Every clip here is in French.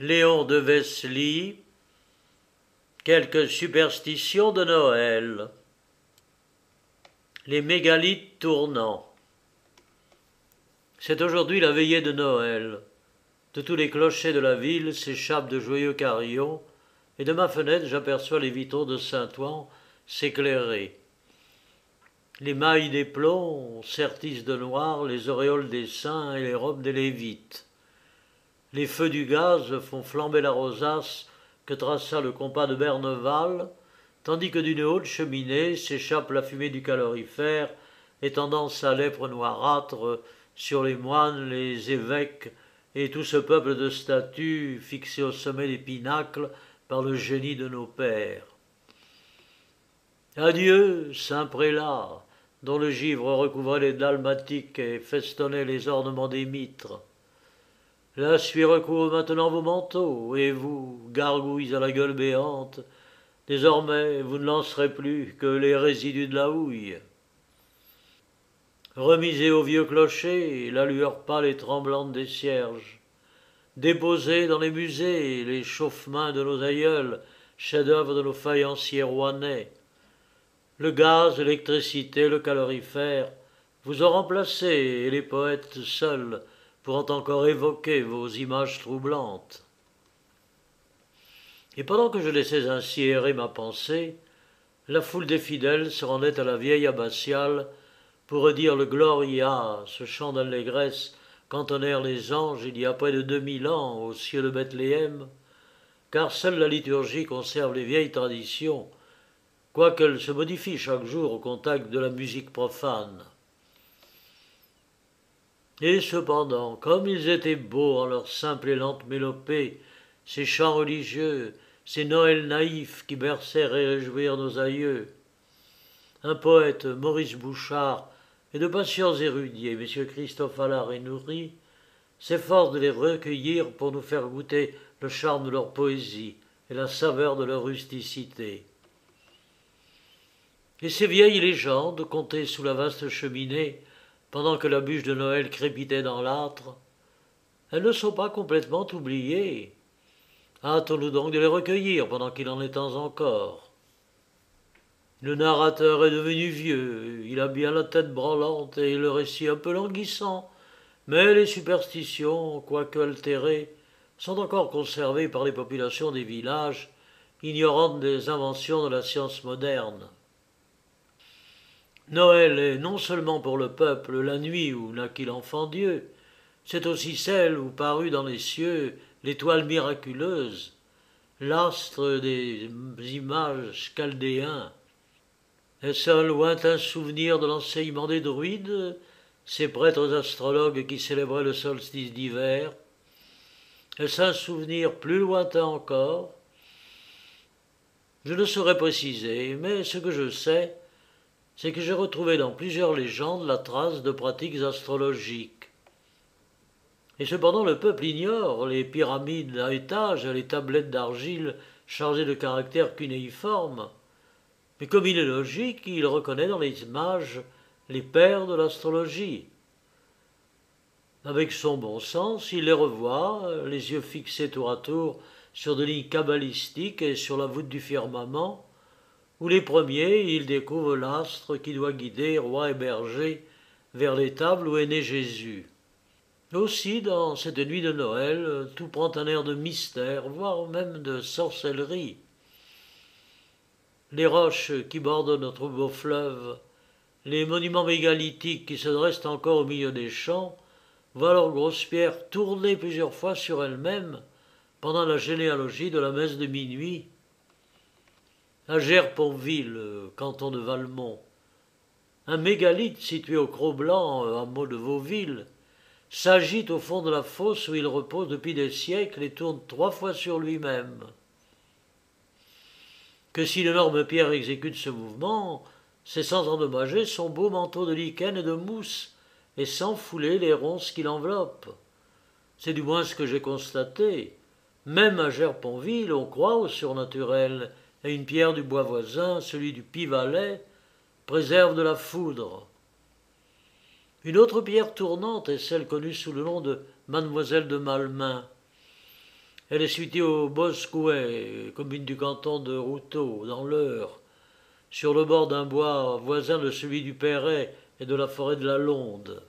Léon de Vesely, quelques superstitions de Noël. Les mégalithes tournants. C'est aujourd'hui la veillée de Noël. De tous les clochers de la ville s'échappent de joyeux carillons, et de ma fenêtre j'aperçois les vitraux de Saint-Ouen s'éclairer. Les mailles des plombs sertissent de noir les auréoles des saints et les robes des lévites. Les feux du gaz font flamber la rosace que traça le compas de Berneval, tandis que d'une haute cheminée s'échappe la fumée du calorifère, étendant sa lèpre noirâtre sur les moines, les évêques et tout ce peuple de statues fixés au sommet des pinacles par le génie de nos pères. Adieu, saint prélat, dont le givre recouvrait les dalmatiques et festonnait les ornements des mitres. La suie recouvre maintenant vos manteaux, et vous, gargouilles à la gueule béante, désormais vous ne lancerez plus que les résidus de la houille. Remisez au vieux clocher la lueur pâle et tremblante des cierges. Déposez dans les musées les chauffe-mains de nos aïeuls, chefs-d'œuvre de nos faïenciers rouennais. Le gaz, l'électricité, le calorifère vous ont remplacé, et les poètes seuls pourront encore évoquer vos images troublantes. Et pendant que je laissais ainsi errer ma pensée, la foule des fidèles se rendait à la vieille abbatiale pour redire le Gloria, ce chant d'allégresse qu'entonnèrent les anges il y a près de 2000 ans aux cieux de Bethléem, car seule la liturgie conserve les vieilles traditions, quoiqu'elle se modifie chaque jour au contact de la musique profane. Et cependant, comme ils étaient beaux en leur simple et lente mélopée, ces chants religieux, ces Noëls naïfs qui bercèrent et réjouirent nos aïeux. Un poète, Maurice Bouchard, et de patients érudits, messieurs Christophe Allard et Nourri, s'efforcent de les recueillir pour nous faire goûter le charme de leur poésie et la saveur de leur rusticité. Et ces vieilles légendes, contées sous la vaste cheminée, pendant que la bûche de Noël crépitait dans l'âtre, elles ne sont pas complètement oubliées. Hâtons-nous donc de les recueillir pendant qu'il en est temps encore. Le narrateur est devenu vieux, il a bien la tête branlante et le récit un peu languissant, mais les superstitions, quoique altérées, sont encore conservées par les populations des villages, ignorantes des inventions de la science moderne. Noël est non seulement pour le peuple la nuit où naquit l'enfant Dieu, c'est aussi celle où parut dans les cieux l'étoile miraculeuse, l'astre des images chaldéens. Est-ce un lointain souvenir de l'enseignement des druides, ces prêtres astrologues qui célébraient le solstice d'hiver? Est-ce un souvenir plus lointain encore? Je ne saurais préciser, mais ce que je sais, c'est que j'ai retrouvé dans plusieurs légendes la trace de pratiques astrologiques. Et cependant le peuple ignore les pyramides à étages et les tablettes d'argile chargées de caractères cunéiformes. Mais comme il est logique, il reconnaît dans les images les pères de l'astrologie. Avec son bon sens, il les revoit, les yeux fixés tour à tour sur des lignes cabalistiques et sur la voûte du firmament, où les premiers, il découvre l'astre qui doit guider roi et berger vers l'étable où est né Jésus. Aussi, dans cette nuit de Noël, tout prend un air de mystère, voire même de sorcellerie. Les roches qui bordent notre beau fleuve, les monuments mégalithiques qui se dressent encore au milieu des champs, voient leurs grosses pierres tourner plusieurs fois sur elles-mêmes pendant la généalogie de la messe de minuit. À Gerponville, canton de Valmont, un mégalithe situé au Cros-Blanc, hameau de Vauville, s'agite au fond de la fosse où il repose depuis des siècles et tourne 3 fois sur lui-même. Que si l'énorme pierre exécute ce mouvement, c'est sans endommager son beau manteau de lichen et de mousse, et sans fouler les ronces qui l'enveloppent. C'est du moins ce que j'ai constaté. Même à Gerponville, on croit au surnaturel, et une pierre du bois voisin, celui du Pivalet, préserve de la foudre. Une autre pierre tournante est celle connue sous le nom de Mademoiselle de Malmain. Elle est située au Boscouet, commune du canton de Routot, dans l'Eure, sur le bord d'un bois voisin de celui du Perret et de la forêt de la Londe.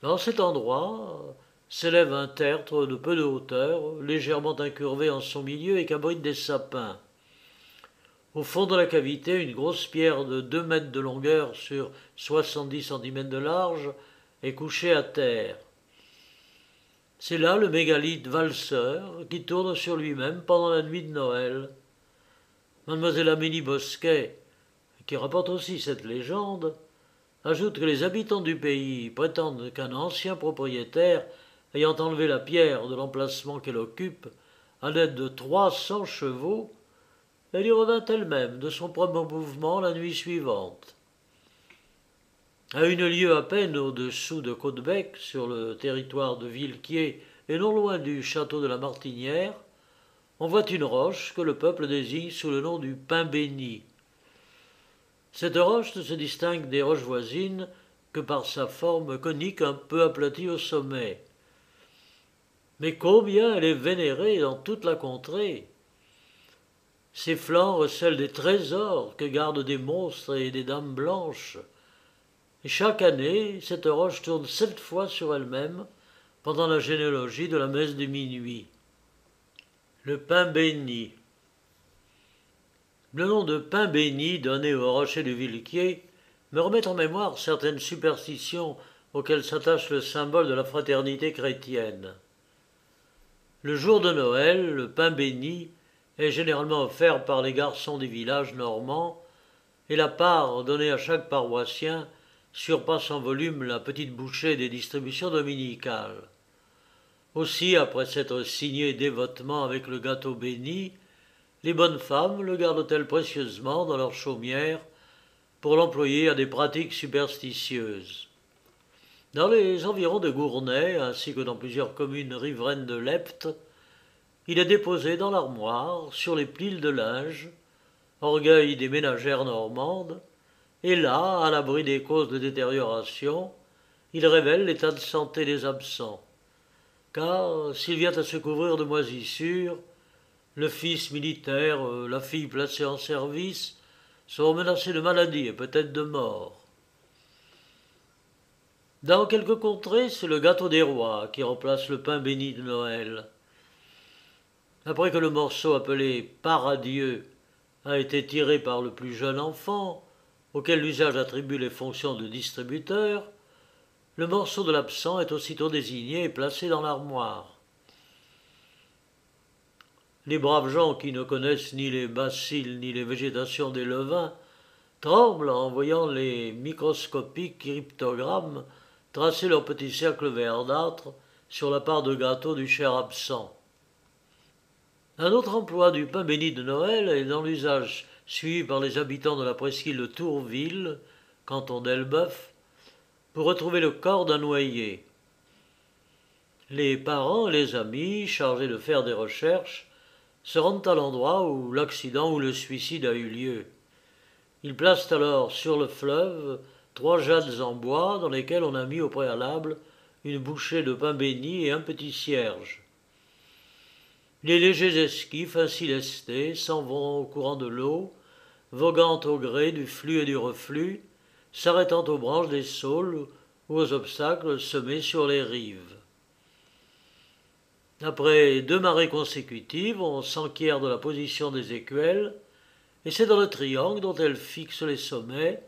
Dans cet endroit s'élève un tertre de peu de hauteur, légèrement incurvé en son milieu et qu'abritent des sapins. Au fond de la cavité, une grosse pierre de 2 mètres de longueur sur 70 centimètres de large est couchée à terre. C'est là le mégalithe valseur qui tourne sur lui-même pendant la nuit de Noël. Mademoiselle Amélie Bosquet, qui rapporte aussi cette légende, ajoute que les habitants du pays prétendent qu'un ancien propriétaire, ayant enlevé la pierre de l'emplacement qu'elle occupe, à l'aide de 300 chevaux, elle y revint elle-même de son premier mouvement la nuit suivante. À 1 lieue à peine au-dessous de Caudebec, sur le territoire de Villequier et non loin du château de la Martinière, on voit une roche que le peuple désigne sous le nom du Pain béni. Cette roche ne se distingue des roches voisines que par sa forme conique un peu aplatie au sommet. Mais combien elle est vénérée dans toute la contrée! Ses flancs recèlent des trésors que gardent des monstres et des dames blanches. Et chaque année, cette roche tourne 7 fois sur elle-même pendant la généalogie de la messe de minuit. Le pain béni. Le nom de pain béni donné au rocher de Villequier me remet en mémoire certaines superstitions auxquelles s'attache le symbole de la fraternité chrétienne. Le jour de Noël, le pain béni est généralement offert par les garçons des villages normands, et la part donnée à chaque paroissien surpasse en volume la petite bouchée des distributions dominicales. Aussi, après s'être signées dévotement avec le gâteau béni, les bonnes femmes le gardent-elles précieusement dans leur chaumière pour l'employer à des pratiques superstitieuses. Dans les environs de Gournay, ainsi que dans plusieurs communes riveraines de l'Epte, il est déposé dans l'armoire, sur les piles de linge, orgueil des ménagères normandes, et là, à l'abri des causes de détérioration, il révèle l'état de santé des absents. Car, s'il vient à se couvrir de moisissures, le fils militaire, la fille placée en service, sont menacés de maladie et peut-être de mort. Dans quelques contrées, c'est le gâteau des rois qui remplace le pain béni de Noël. Après que le morceau appelé « part à Dieu » a été tiré par le plus jeune enfant, auquel l'usage attribue les fonctions de distributeur, le morceau de l'absent est aussitôt désigné et placé dans l'armoire. Les braves gens qui ne connaissent ni les bacilles ni les végétations des levains tremblent en voyant les microscopiques cryptogrammes tracer leur petit cercle verdâtre sur la part de gâteau du cher absent. Un autre emploi du pain béni de Noël est dans l'usage suivi par les habitants de la presqu'île de Tourville, canton d'Elbeuf, pour retrouver le corps d'un noyé. Les parents et les amis, chargés de faire des recherches, se rendent à l'endroit où l'accident ou le suicide a eu lieu. Ils placent alors sur le fleuve 3 jattes en bois dans lesquelles on a mis au préalable une bouchée de pain béni et un petit cierge. Les légers esquifs ainsi lestés s'en vont au courant de l'eau, voguant au gré du flux et du reflux, s'arrêtant aux branches des saules ou aux obstacles semés sur les rives. Après 2 marées consécutives, on s'enquiert de la position des écuelles, et c'est dans le triangle dont elles fixent les sommets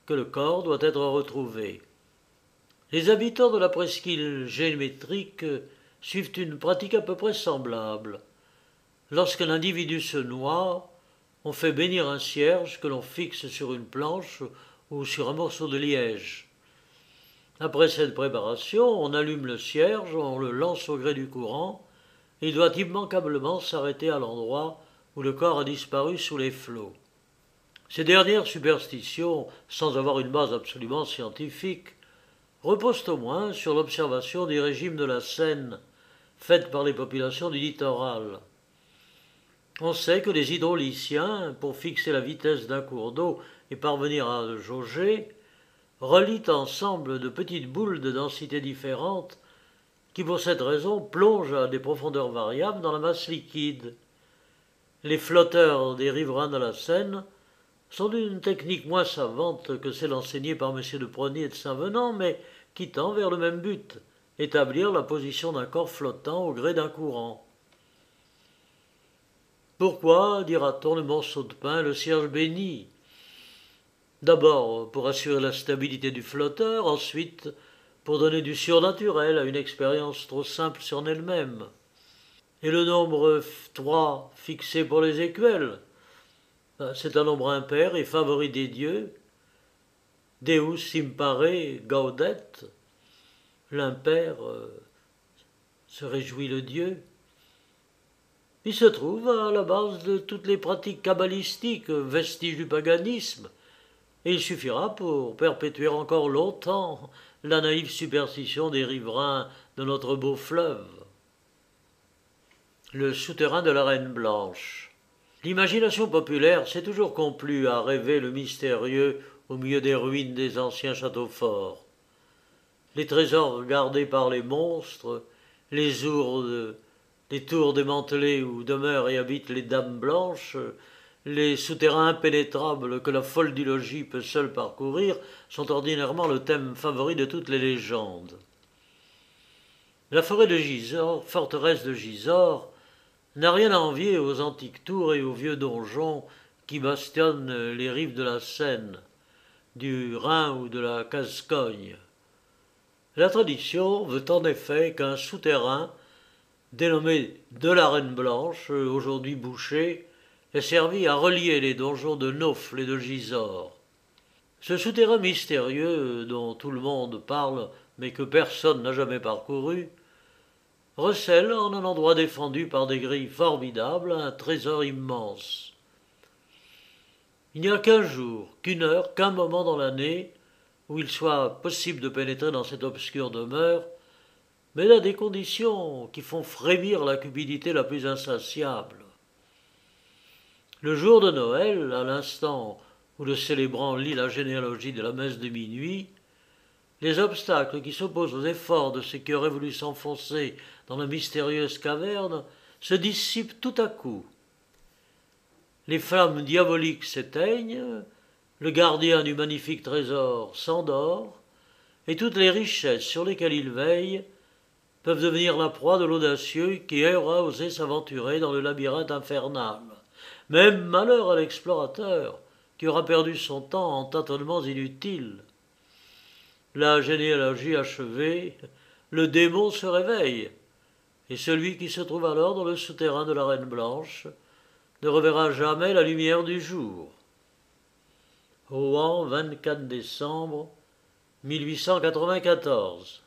que le corps doit être retrouvé. Les habitants de la presqu'île géométrique suivent une pratique à peu près semblable. Lorsqu'un individu se noie, on fait bénir un cierge que l'on fixe sur une planche ou sur un morceau de liège. Après cette préparation, on allume le cierge, on le lance au gré du courant, et il doit immanquablement s'arrêter à l'endroit où le corps a disparu sous les flots. Ces dernières superstitions, sans avoir une base absolument scientifique, reposent au moins sur l'observation du régime de la Seine, faite par les populations du littoral. On sait que les hydrauliciens, pour fixer la vitesse d'un cours d'eau et parvenir à le jauger, relient ensemble de petites boules de densité différentes qui pour cette raison plonge à des profondeurs variables dans la masse liquide. Les flotteurs des riverains de la Seine sont d'une technique moins savante que celle enseignée par M. de Prony et de Saint-Venant, mais qui tend vers le même but, établir la position d'un corps flottant au gré d'un courant. Pourquoi, dira-t-on, le morceau de pain, le cierge béni? D'abord pour assurer la stabilité du flotteur, ensuite pour donner du surnaturel à une expérience trop simple sur elle-même. Et le nombre 3 fixé pour les écuelles, c'est un nombre impair et favori des dieux. Deus impare gaudet, l'impair se réjouit le Dieu. Il se trouve à la base de toutes les pratiques kabbalistiques, vestiges du paganisme, et il suffira pour perpétuer encore longtemps la naïve superstition des riverains de notre beau fleuve. Le souterrain de la Reine Blanche. L'imagination populaire s'est toujours complu à rêver le mystérieux au milieu des ruines des anciens châteaux forts. Les trésors gardés par les monstres, les ourdes, les tours démantelées où demeurent et habitent les dames blanches, les souterrains impénétrables que la folle du logis peut seule parcourir sont ordinairement le thème favori de toutes les légendes. La forêt de Gisors, forteresse de Gisors, n'a rien à envier aux antiques tours et aux vieux donjons qui bastonnent les rives de la Seine, du Rhin ou de la Gascogne. La tradition veut en effet qu'un souterrain, dénommé de la Reine Blanche, aujourd'hui bouché, ait servi à relier les donjons de Naufle et de Gisors. Ce souterrain mystérieux, dont tout le monde parle mais que personne n'a jamais parcouru, recèle en un endroit défendu par des grilles formidables un trésor immense. Il n'y a qu'un jour, qu'une heure, qu'un moment dans l'année où il soit possible de pénétrer dans cette obscure demeure, mais là des conditions qui font frémir la cupidité la plus insatiable. Le jour de Noël, à l'instant où le célébrant lit la généalogie de la messe de minuit, les obstacles qui s'opposent aux efforts de ceux qui auraient voulu s'enfoncer dans la mystérieuse caverne se dissipent tout à coup. Les flammes diaboliques s'éteignent, le gardien du magnifique trésor s'endort, et toutes les richesses sur lesquelles il veille peuvent devenir la proie de l'audacieux qui aura osé s'aventurer dans le labyrinthe infernal. Même malheur à l'explorateur qui aura perdu son temps en tâtonnements inutiles. La généalogie achevée, le démon se réveille, et celui qui se trouve alors dans le souterrain de la Reine Blanche ne reverra jamais la lumière du jour. Rouen, 24 décembre 1894.